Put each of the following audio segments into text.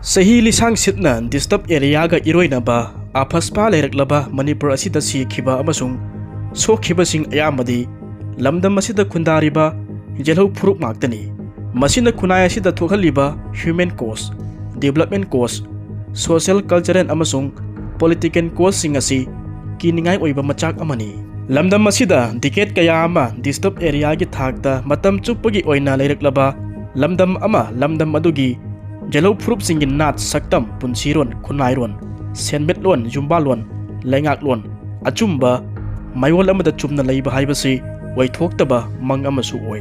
Sahi lisang sitna disturb area ga iroinaba AFSPA leiraklaba Manipur asida soikhiba amasung soikhiba sing ayamadi lamdam asida khundariba jelhau phuruk maktani masina khunai asida thokhaliba human cost development cost social cultural amasung political cost sing asi kiningai oiba machak amani lamdam asida decade kaya ama disturb area gi thakta matam chupagi oina leiraklaba lamdam adugi Jello Prup singin nat saktam punsiron kunairon senbet lon jumba lon lengak lon achumba mayol amada chumna leiba haibasi waithokhtaba mang amasu oi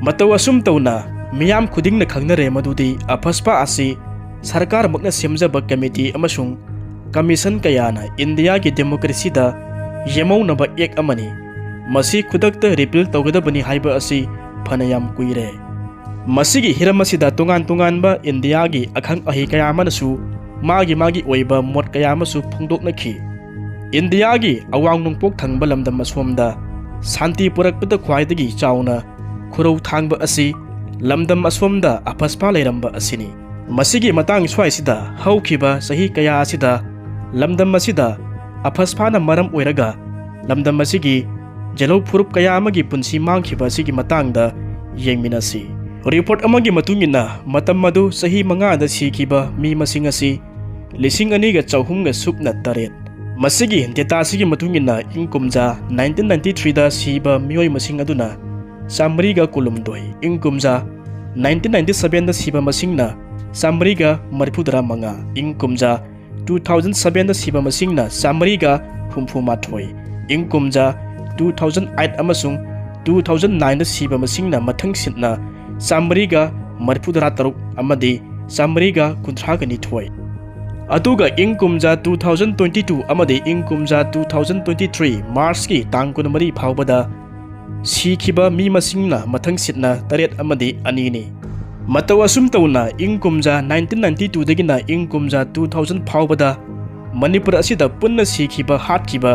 mataw asum tawna miyam khudingna khangnare madudi AFSPA asi sarkar makna semjaba committee amasung commission kayana India gi democracy da yemounaba ek amani masi khudakta repeal tawgadabani haiba asi phanayam kuire Masigi hiramasida tungan ba India gi akhang ahi kaya manasu magi oiba mot kaya masu phungdok nakhi India gi awang nungpok thangba lamdam asomda santi purakpata khwaidagi chauna khurau thangba asi lamdam asomda AFSPA leiramba asini masigi matang swaisida haukhiba sahi kaya asida lamdam asida AFSPA na maram oiraga lamdam asigi jelo phurup kaya amagi punsi mangkhiba sigi matangda yengminasi Report amagi matungina matam madu sahi manga da soikhiba mi masing asi lising ani ga chahum ga supna taret masigi data sigi matungina ingkumja 1993 da siba mioi masing aduna samri ga kulumdoi ingkumja 1997 da siba masingna samri ga marpudra manga ingkumja 2007 da siba masingna samri ga humfumathoi ingkumja 2008 amasung 2009 da siba masingna mathang sitna Samriga marpudra taruk amadi Samriga kuntraga nithoi aduga ingkumja 2022 amadi ingkumja 2023 March ki tangkun mari phawbada soikhiba mi masingna mathang sitna taret amadi anini mataw asum tawna ingkumja 1992 dagina ingkumja 2000 phawbada Manipur asida punna soikhiba hatkhiba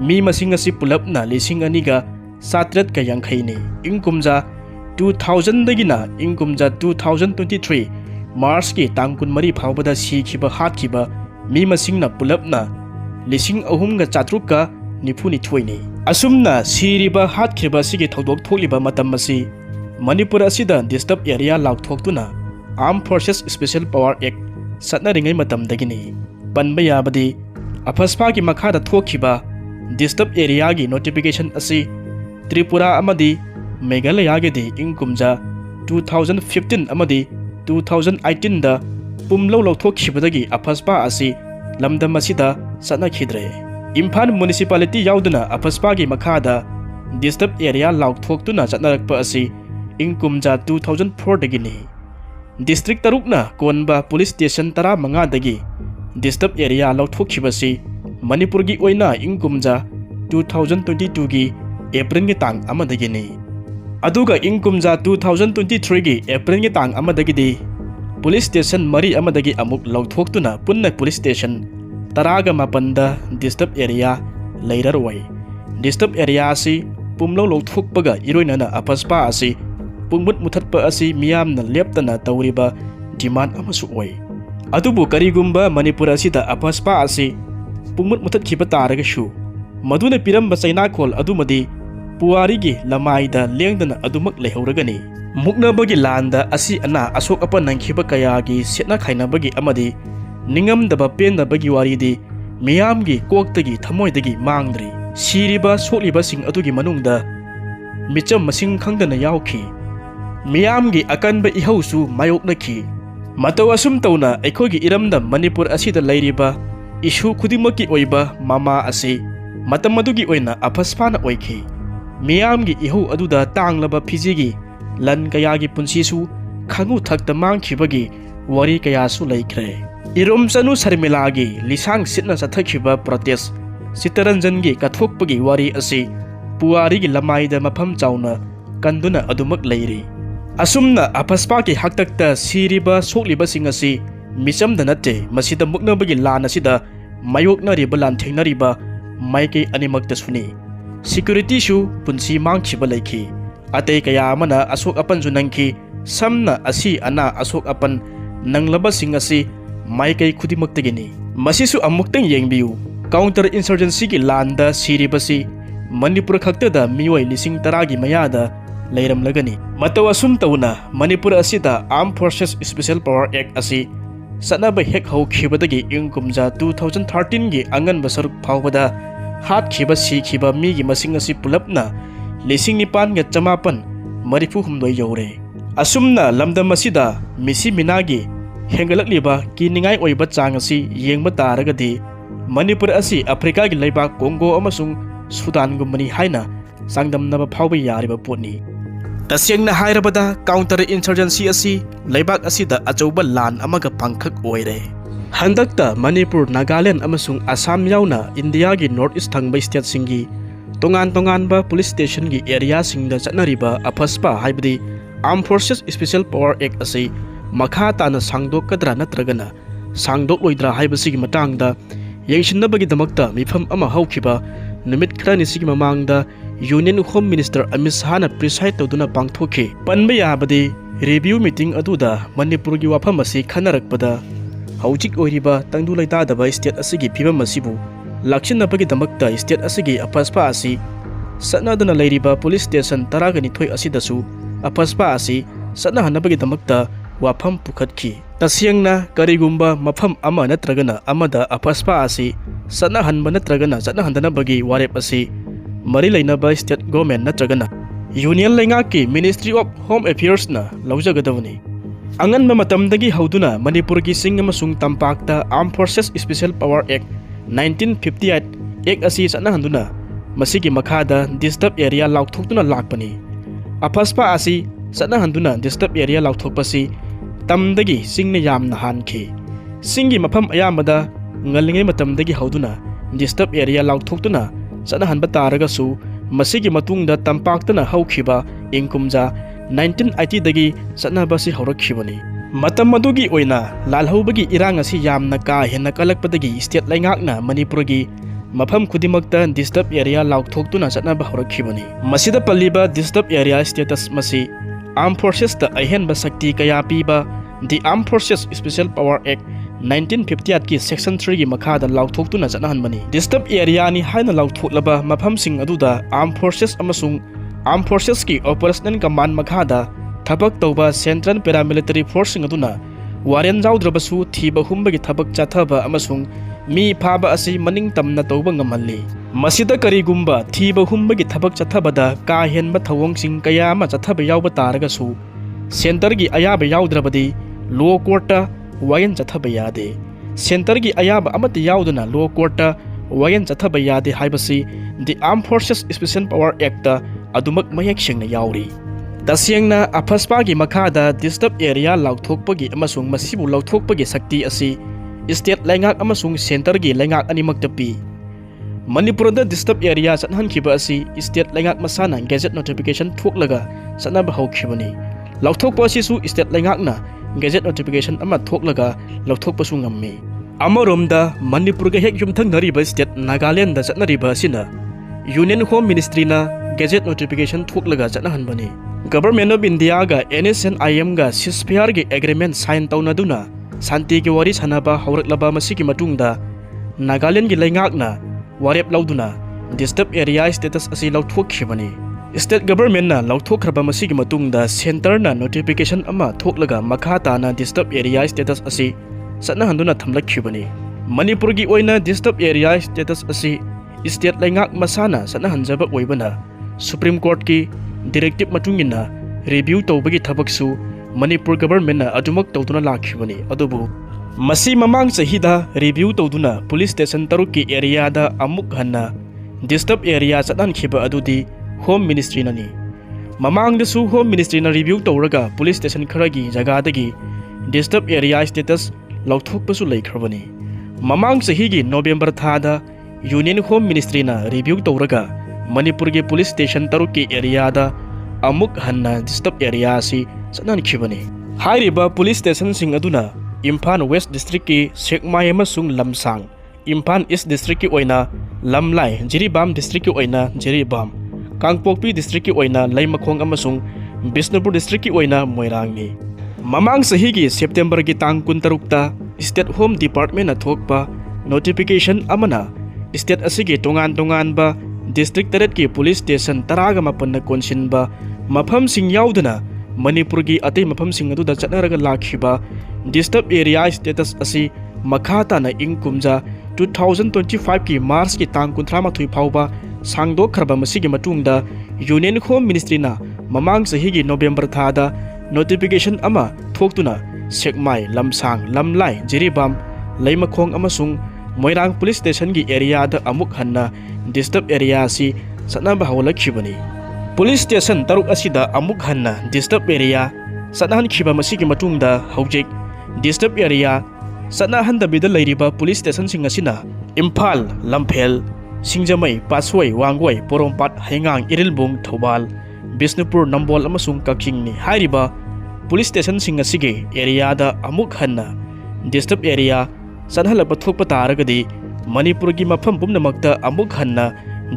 mi masing asi pulapna lising aniga satret ka yangkhaini ingkumja 2000 dagina ingkumja 2023 March ki tangkun mari phawbada soikhiba hatkhiba mi masingna pulapna lising ahum ga chatruk ka nifuni thoini asumna siriba hatkhiba sigi thodok tholiba matam masi Manipur asida disturb area laukthokhtuna Armed Forces Special Power Act satna ringai matam dagini panba yabadi AFSPA ki makhada thokhiba disturb area gi notification asi Tripura amadi Meghalaya gedi ingkumja 2015 amadi 2018 da pumlo lauthokkhibadagi AFSPA asi lamdam asida satna khidre Imphal municipality yauduna AFSPA gi makhada disturb area laukthokhtuna chatnarakpa asi ingkumja 2004 dagini district tarukna konba police station tara manga dagi disturb area lauthokhibasi Manipur gi oina ingkumja 2022 gi April gi tang amadagini aduga ingkumja 2023 gi April gi tang amadagidi police station mari amadagi amuk lauthokhtuna punna police station taraga mapanda disturb area leirarwai disturb area asi pumlo lauthokpaga iroinana AFSPA asi pungmut muthatpa asi miyamna leptana tawriba demand amasu oi adubu karigumba Manipur asida AFSPA asi pungmut muthatkhiba taragashu maduna piramba chaina khol adumadi Puari gi lamaida lengdana adumak lehauragani muknabagi landa asi ana asok apa nangkhiba kaya gi setna khainabagi amadi ningamdaba pendabagi waridi miyamgi koktagi thamoidagi mangdri siriba soliba sing adugi manungda Micham masing khangdana yaukhi miyamgi akanba ihausu mayoknakhi mataw asum tawna aikhogi iramda Manipur asida leiriba issue khudimaki oiba mama asi matam adugi oina AFSPA na oikhi Miyamgi ihu aduda tanglaba phijigi lan kayagi punsisu khangu thakta mangkhibagi wari kayasu laikre irum chanu sarmilagi lisang sitna sathakhiba protest sitaranjangi kathokpagi wari asi puari gi lamaida mafam chauna kanduna adumak leiri asumna AFSPA ki haktakta siriba sokliba singasi Micham danate masida muknabagi lana sida mayokna riba lan thengnariba maike animakta suni Security shu punsi mangkhiba laikhi atei kaya amana asok apan junangki samna asi ana asok apan nanglaba sing asi माइकई खुदिमक्तगिनी मसिसु अमुक्तंग येंगबियु counter insurgency की लांदा सिरिबसी मणिपुर खक्तदा मियोय लिसिंग तरागी मयादा लेरमलगनी मतव असुम तौना मणिपुर असिदा arm forces special power act असि सनब हेक हौखिबदगी इंग कुमजा 2013 गी अंगनबा सरुक फावबदा हातखिबा सिखिबा मीगी मसिंग असि पुलपना लिसिंग निपान ग चमापन मरिफु हुमदोय यौरे असुमना लमदम असिदा मिसि मिनागी हेंगलकलिबा किनिंगाई ओइबा चांग असि येंगबा तारगदी मणिपुर असि अफ्रीका की लेबाक कोंगो अमसुंग सुदान गुमनी हाइना सांगदमनबा फावबा यारिबा पोटनी तसेंगना हाइरबदा काउंटर इंसर्जेंसी असि लेबाक असिदा अचौबा लान अमगा पांखक ओइरे हंदकता मणिपुर नागालैंड अमसुंग असम याउना इंडिया की नॉर्थ ईस्ट थंगबा स्टेट सिंगी तोंगान तोंगानबा पुलिस स्टेशन की एरिया सिंगदा चटनरिबा AFSPA हाइबदी arm forces special power act असि मखा ताना सांगदोकद्रा नत्रगना सांगदोकलोइद्रा हाइबसिगी मतंगदा येंगसिनबगिदमक्ता मिफम अमा हौखिबा नुमित खरानिसिगी ममांगदा union home minister Amit शाहना preside तौदुना पांगथोखे पनबा याबदि रिव्यू मीटिंग अदुदा मणिपुर की वाफम असि खनरकपदा हौजिक ओइरिबा तंगदु लैतादबा स्टेट असिगी फिबम असिबु लाक्सिनबगिदमक्ता स्टेट असिगी AFSPA असि सनदना लैरिबा पुलिस स्टेशन तरागनिथोय असिदसु AFSPA असि सनहनबगिदमक्ता वाफम पुखतखि तसियंगना करिगुम्बा मफम अमा नत्रगना amada AFSPA असि सनहनबा नत्रगना सनहनदनबगी वारेप असि मरी लेनबा स्टेट गवर्नमेंट नत्रगना यूनियन लेंगा की मिनिस्ट्री ऑफ होम अफेयर्स ना लौजगदवनी अंगनबा मतमदगी हौदुना मणिपुर की सिंग अमसुंग तंपाकता arm forces special power act 1958 act असि सनहनदुना मसिगी मखादा डिस्टर्ब एरिया लाउथोक्तुना लाकपनी AFSPA असि सनहनदुना डिस्टर्ब एरिया लाउथोकपसि तमदगी सिंगने यामना हानखि सिंगी मफम अयामदा ngalingay matamdagi hauduna disturb area lauthoktuna sanahанba taragasu masigi matungda tampaktana haukhiba ingkumja 1980 dagi sanaba si haurakkhibani matam madugi oina lalhaubagi irang asi yamna ka henna kalakpadagi state laingakna manipurgi mafam khudimakta disturb area lauthoktuna sanaba haurakkhibani masida palliba disturb area status masi armed forces ta ahenba sakti kaya piba the armed forces special power act 1958 की section 3 की मखादा लाउथोक्तुना चनहनबनी disturb area नि हाइना लाउथोक्लबा मफमसिंग अदुदा arm forces अमसुंग arm forces की operational command मखादा थबक तौबा central paramilitary forcing अदुना Warren जाउद्रबसु थीबा हुंबगी थबक चाथबा अमसुंग मी फाबा असि मनिंग तमना तौबा ngमहल्ली मसिदा करिगुम्बा थीबा हुंबगी थबक चाथबदा का हेनबा थवंगसिंग कया मा चाथबा यावबा तारगसु सेंटर की अयाबा याउद्रबदी लो कोर्टा वायन चथबा यादे सेंटर की अयाब अमत याउदना लो कोर्टा वायन चथबा यादे हाइबसी the arm forces special power act अदुमक मयक सेंगना याउरी तसियंगना AFSPA की मखादा डिस्टर्ब एरिया लाउथोकपगी अमसुंग मसिबु लाउथोकपगी शक्ति असि स्टेट लैंगाक अमसुंग सेंटर की लैंगाक अनिमक्ता पी मणिपुरदा डिस्टर्ब एरिया चनहनखिबा असि स्टेट लैंगाक मसाना गेजेट नोटिफिकेशन थोकलगा सनबा हौखिबनी लाउथोकपा असिसु स्टेट लैंगाकना गेजेट नोटिफिकेशन अमा थोकलगा लौथोकपसु ngammi अमरोमदा मणिपुरगा हेक युमथंगनरिबा स्टेट नागालैंड चटनरिबा सिना यूनियन होम मिनिस्ट्री ना गेजेट नोटिफिकेशन थोकलगा चटनहनबनी गवर्नमेंट ऑफ इंडिया गा NSNIM गा सिसफेयर गे एग्रीमेंट साइन तौनदुना शांति के वारी सानबा हौरकलबा मसिगी मतुंगदा नागालैंड गी लैंगाकना वारेप लौदुना डिस्टर्ब एरिया स्टेटस असि लौथोकखिबनी स्टेट गवर्नमेंट ना लौथोखरबा मसिगी मतुंगदा सेंटर ना नोटिफिकेशन अमा थोकलगा मखा ताना डिस्टर्ब एरिया स्टेटस असि सनहंदुना थमलखिबनी मणिपुर की ओइना डिस्टर्ब एरिया स्टेटस असि स्टेट लैंगाक मसाना सनहंजबा ओइबना सुप्रीम कोर्ट की डायरेक्टिव मतुंगिना रिव्यू तौबगी थबकसु मणिपुर गवर्नमेंट ना अदुमक तौदुना लाखिबनी अदुबु मसी ममांग सहिदा रिव्यू तौदुना पुलिस स्टेशन तरुक की एरिया दा अमुक हन्ना डिस्टर्ब एरिया चटनखिबा अदुदी होम मिनिस्ट्री ननी ममांगदसु होम मिनिस्ट्री ना रिव्यू तौरगा पुलिस स्टेशन खरगी जगादगी डिस्टर्ब एरिया स्टेटस लौथोकपसु लैखरबनी ममांग सहीगी नवंबर थादा यूनियन होम मिनिस्ट्री ना रिव्यू तौरगा मणिपुर के पुलिस स्टेशन तरुक की एरिया दा अमुक हन्ना डिस्टर्ब एरिया असि चटनखिबनी हाइरिबा पुलिस स्टेशन सिंग अदुना इम्फाल वेस्ट डिस्ट्रिक्ट की सेकमाय अमसुंग लमसांग इम्फाल ईस्ट डिस्ट्रिक्ट की ओइना लमलाई जिरीबाम डिस्ट्रिक्ट की ओइना जिरीबाम कांगपोकपी डिस्ट्रिक्ट की ओइना लैमखोंग अमसुंग बिष्णुपुर डिस्ट्रिक्ट की ओइना मोइरांगनी Mamang sahigi September gi tang 16 State Home Department na thokpa notification amana state asigi tongan ba district taret ki police station taraga mapan na konsinba mafam sing yauduna Manipur gi atay mafam sing adu da chatnaraga lakhiba disturb area status asi makhata na ingkumja 2025 ki March ki tang 13 phauba sangdok kharba masigi matungda Union Home Ministry na mamang sahigi November thada notification ama thoktuna Sekmai Lamsang Lamlai Jiribam Laimakhong amasung Moirang Police Station gi area da amuk hanna disturb area si satna bahawlakhibani Police Station taruk asida amuk hanna disturb area satnahan khiba masigi matungda hojik disturb area satna handabida lairiba police station sing asina Imphal Lamphel Singjamai Paswai Wangwai Porompat Haingang Irilbung Thobal Bisnupur Nambol amasung Kakking ni hairiba police station sing asige area da amuk hanna disturb area sanhalaba thokpa taragadi Manipur gi mafam pumnamakta amuk hanna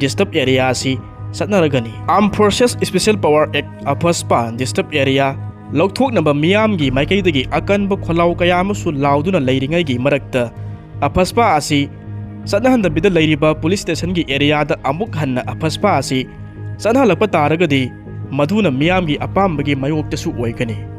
disturb area si satnaragani Armed Forces Special Power Act AFSPA disturb area lokthoknaba miyam gi maikaidagi akanba kholau kaya amasu lauduna leiringai gi marakta AFSPA asi satnahandabida leiriba police station gi area da amuk hanna AFSPA asi sanhalakpa taragadi maduna miyam gi apambagi mayoktasu oikani